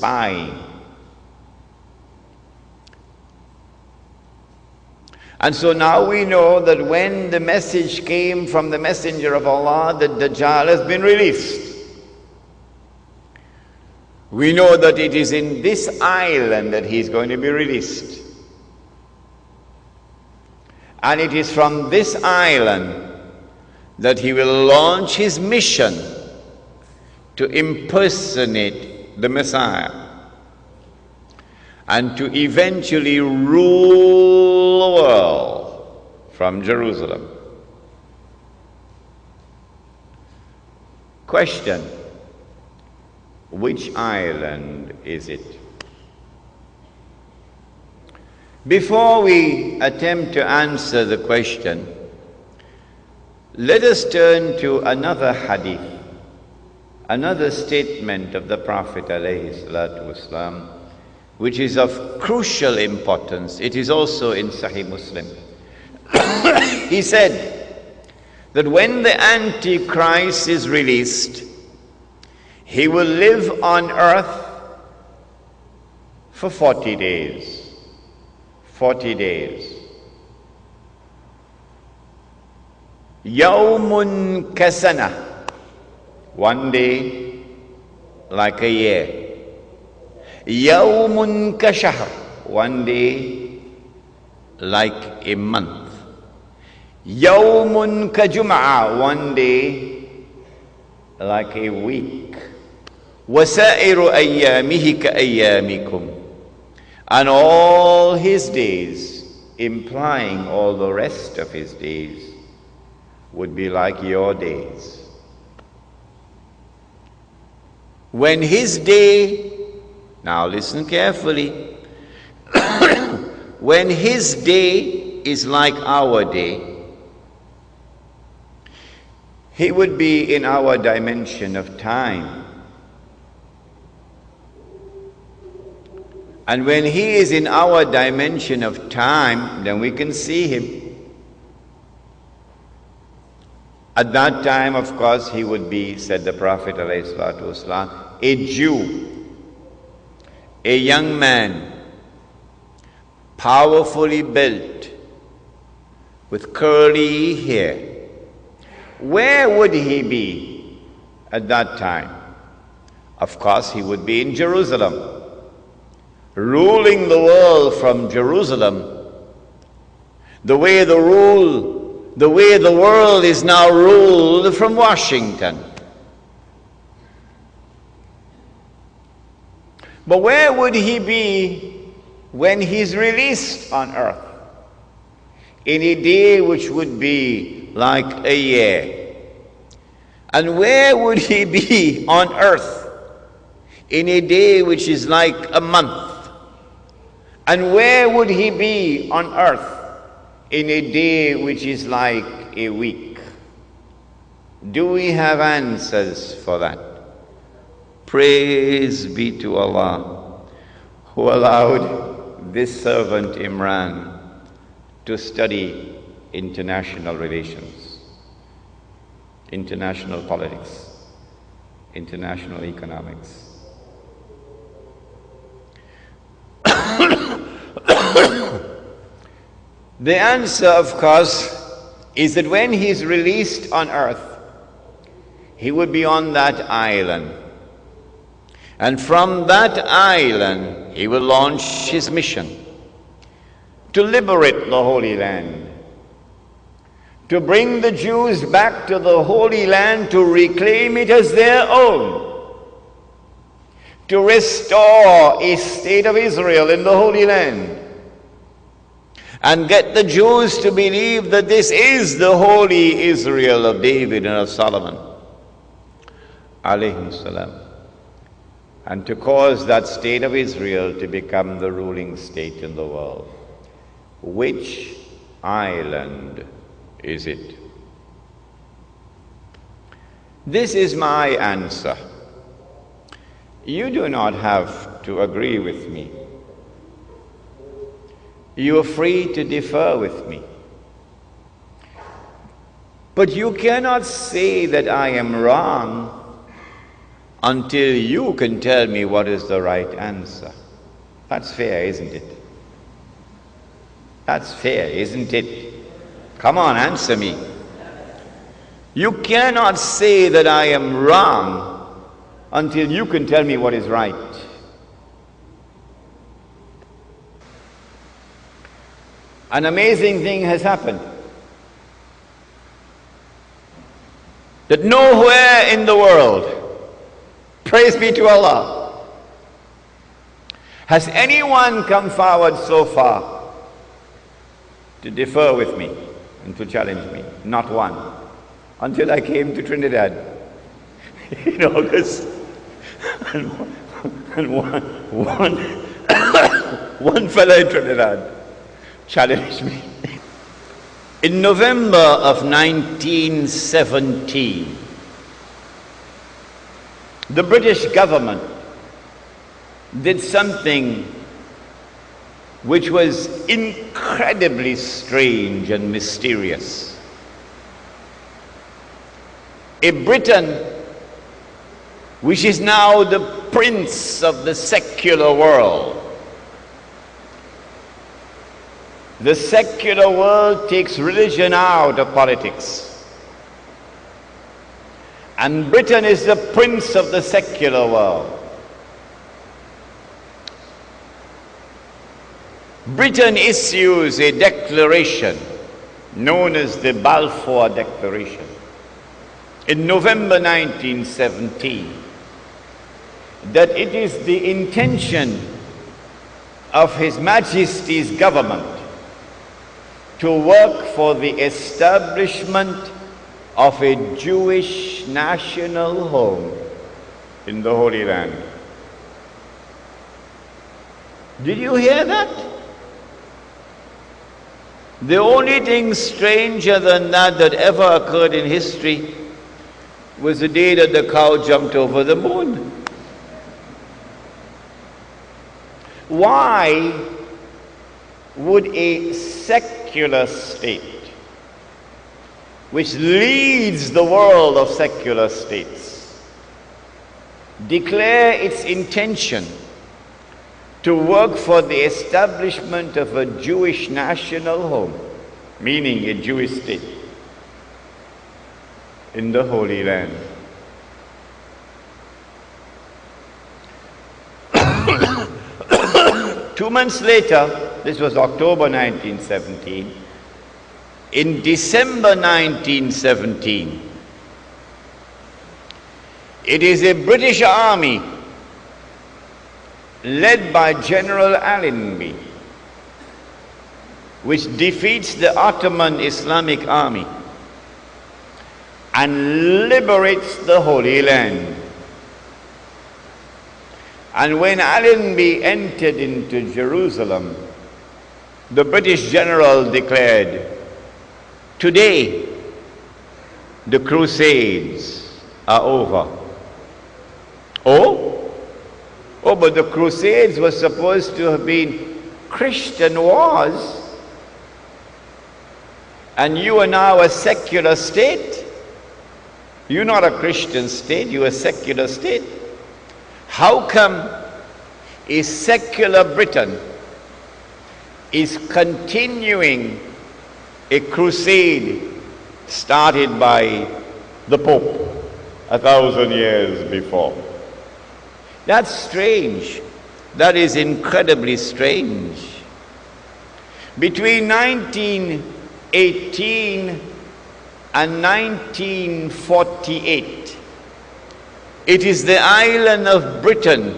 spying. And so now we know that when the message came from the messenger of Allah that Dajjal has been released, we know that it is in this island that he is going to be released. And it is from this island that he will launch his mission to impersonate the Messiah and to eventually rule the world from Jerusalem. Question: which island is it? Before we attempt to answer the question, let us turn to another hadith, another statement of the Prophet ﷺ, which is of crucial importance. It is also in Sahih Muslim. He said that when the Antichrist is released, he will live on earth for 40 days. 40 days. Yawmun kasana. One day like a year. Yawmun kashahr. One day like a month. Yawmun kajum'a. One day like a week. Wasairu ayyamihi ka ayyamikum. And all his days, implying all the rest of his days, would be like your days. When his day, now listen carefully, when his day is like our day, he would be in our dimension of time. And when he is in our dimension of time, then we can see him. At that time, of course, he would be, said the Prophet ﷺ, a Jew, a young man, powerfully built, with curly hair. Where would he be at that time? Of course, he would be in Jerusalem, ruling the world from Jerusalem, the way the world is now ruled from Washington. But where would he be when he's released on earth? In a day which would be like a year. And where would he be on earth in a day which is like a month? And where would he be on earth in a day which is like a week? Do we have answers for that? Praise be to Allah, who allowed this servant Imran to study international relations, international politics, international economics. The answer, of course, is that when he is released on earth, he would be on that island. And from that island, he will launch his mission to liberate the Holy Land, to bring the Jews back to the Holy Land, to reclaim it as their own, to restore a state of Israel in the Holy Land, and get the Jews to believe that this is the holy Israel of David and of Solomon, alayhim salam, and to cause that state of Israel to become the ruling state in the world. Which island is it? This is my answer. You do not have to agree with me. You are free to differ with me. But you cannot say that I am wrong until you can tell me what is the right answer. That's fair, isn't it? That's fair, isn't it? Come on, answer me. You cannot say that I am wrong until you can tell me what is right. An amazing thing has happened. That nowhere in the world, praise be to Allah, has anyone come forward so far to differ with me and to challenge me. Not one. Until I came to Trinidad in August. And one fellow in Trinidad challenged me. In November of 1917, the British government did something which was incredibly strange and mysterious. A Britain which is now the prince of the secular world. The secular world takes religion out of politics. And Britain is the prince of the secular world. Britain issues a declaration known as the Balfour Declaration in November 1917 that it is the intention of His Majesty's government to work for the establishment of a Jewish national home in the Holy Land. Did you hear that? The only thing stranger than that ever occurred in history was the day that the cow jumped over the moon. Why would a secular state, which leads the world of secular states, declare its intention to work for the establishment of a Jewish national home, meaning a Jewish state, in the Holy Land? Two months later, this was October 1917, in December 1917, it is a British army led by General Allenby which defeats the Ottoman Islamic army and liberates the Holy Land. And when Allenby entered into Jerusalem, the British general declared, "Today, the Crusades are over." Oh, but the Crusades were supposed to have been Christian wars. And you are now a secular state. You're not a Christian state, you're a secular state. How come a secular Britain is continuing a crusade started by the Pope 1,000 years before? That's strange. That is incredibly strange. Between 1918 and 1948, it is the island of Britain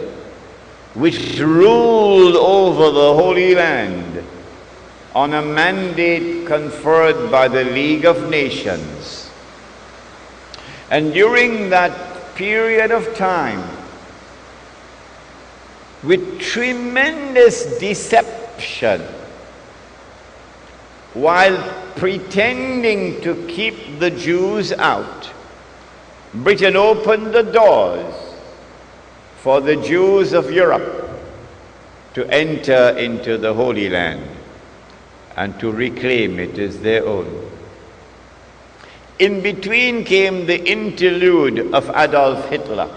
which ruled over the Holy Land on a mandate conferred by the League of Nations. And during that period of time, with tremendous deception, while pretending to keep the Jews out, Britain opened the doors for the Jews of Europe to enter into the Holy Land and to reclaim it as their own. In between came the interlude of Adolf Hitler,